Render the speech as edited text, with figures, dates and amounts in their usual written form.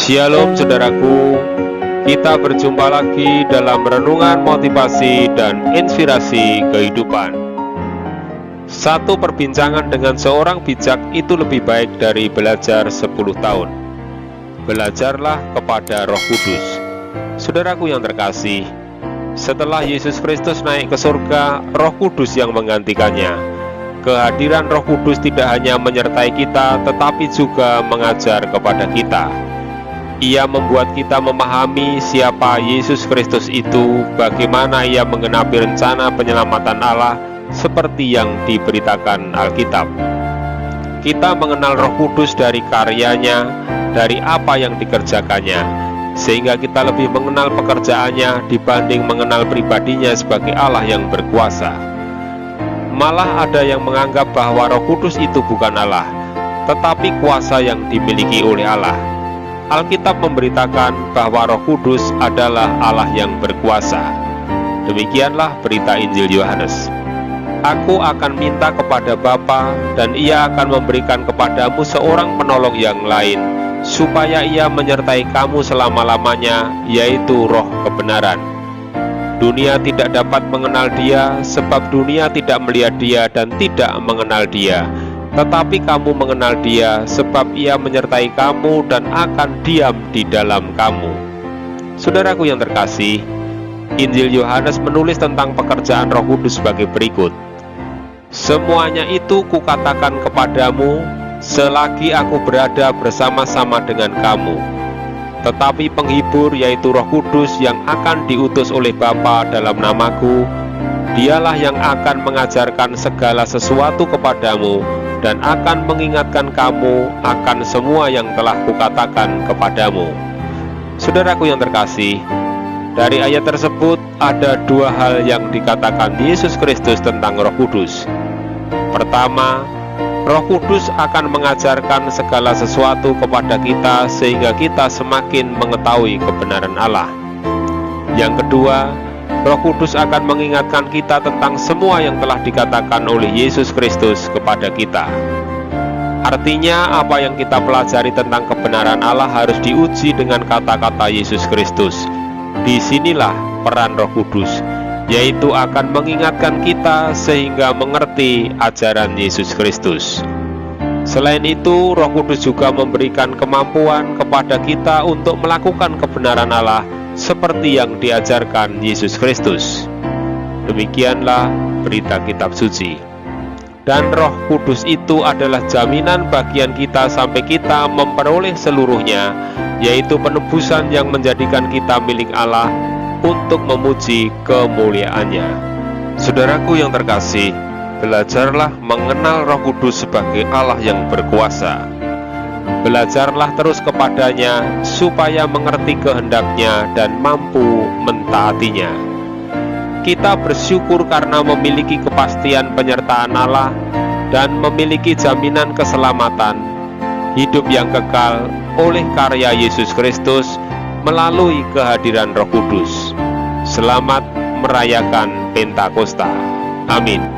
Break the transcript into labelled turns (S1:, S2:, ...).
S1: Shalom saudaraku, kita berjumpa lagi dalam renungan motivasi dan inspirasi kehidupan. Satu perbincangan dengan seorang bijak itu lebih baik dari belajar 10 tahun. Belajarlah kepada Roh Kudus. Saudaraku yang terkasih, setelah Yesus Kristus naik ke surga, Roh Kudus yang menggantikannya. Kehadiran Roh Kudus tidak hanya menyertai kita, tetapi juga mengajar kepada kita. Ia membuat kita memahami siapa Yesus Kristus itu, bagaimana ia menggenapi rencana penyelamatan Allah seperti yang diberitakan Alkitab. Kita mengenal Roh Kudus dari karyanya, dari apa yang dikerjakannya, sehingga kita lebih mengenal pekerjaannya dibanding mengenal pribadinya sebagai Allah yang berkuasa. Malah ada yang menganggap bahwa Roh Kudus itu bukan Allah, tetapi kuasa yang dimiliki oleh Allah. Alkitab memberitakan bahwa Roh Kudus adalah Allah yang berkuasa. Demikianlah berita Injil Yohanes. Aku akan minta kepada Bapa, dan ia akan memberikan kepadamu seorang penolong yang lain, supaya ia menyertai kamu selama-lamanya, yaitu Roh kebenaran. Dunia tidak dapat mengenal dia, sebab dunia tidak melihat dia dan tidak mengenal dia. Tetapi kamu mengenal dia, sebab ia menyertai kamu dan akan diam di dalam kamu. Saudaraku yang terkasih, Injil Yohanes menulis tentang pekerjaan Roh Kudus sebagai berikut. Semuanya itu kukatakan kepadamu, selagi aku berada bersama-sama dengan kamu. Tetapi penghibur, yaitu Roh Kudus yang akan diutus oleh Bapa dalam namaku, dialah yang akan mengajarkan segala sesuatu kepadamu, dan akan mengingatkan kamu akan semua yang telah kukatakan kepadamu. Saudaraku yang terkasih, dari ayat tersebut ada dua hal yang dikatakan Yesus Kristus tentang Roh Kudus. Pertama, Roh Kudus akan mengajarkan segala sesuatu kepada kita sehingga kita semakin mengetahui kebenaran Allah. Yang kedua, Roh Kudus akan mengingatkan kita tentang semua yang telah dikatakan oleh Yesus Kristus kepada kita. Artinya, apa yang kita pelajari tentang kebenaran Allah harus diuji dengan kata-kata Yesus Kristus. Disinilah peran Roh Kudus, yaitu akan mengingatkan kita sehingga mengerti ajaran Yesus Kristus. Selain itu, Roh Kudus juga memberikan kemampuan kepada kita untuk melakukan kebenaran Allah seperti yang diajarkan Yesus Kristus. Demikianlah berita kitab suci. Dan Roh Kudus itu adalah jaminan bagian kita sampai kita memperoleh seluruhnya, yaitu penebusan yang menjadikan kita milik Allah untuk memuji kemuliaannya. Saudaraku yang terkasih, belajarlah mengenal Roh Kudus sebagai Allah yang berkuasa. Belajarlah terus kepadanya supaya mengerti kehendaknya dan mampu mentaatinya. Kita bersyukur karena memiliki kepastian penyertaan Allah dan memiliki jaminan keselamatan, hidup yang kekal oleh karya Yesus Kristus melalui kehadiran Roh Kudus. Selamat merayakan Pentakosta. Amin.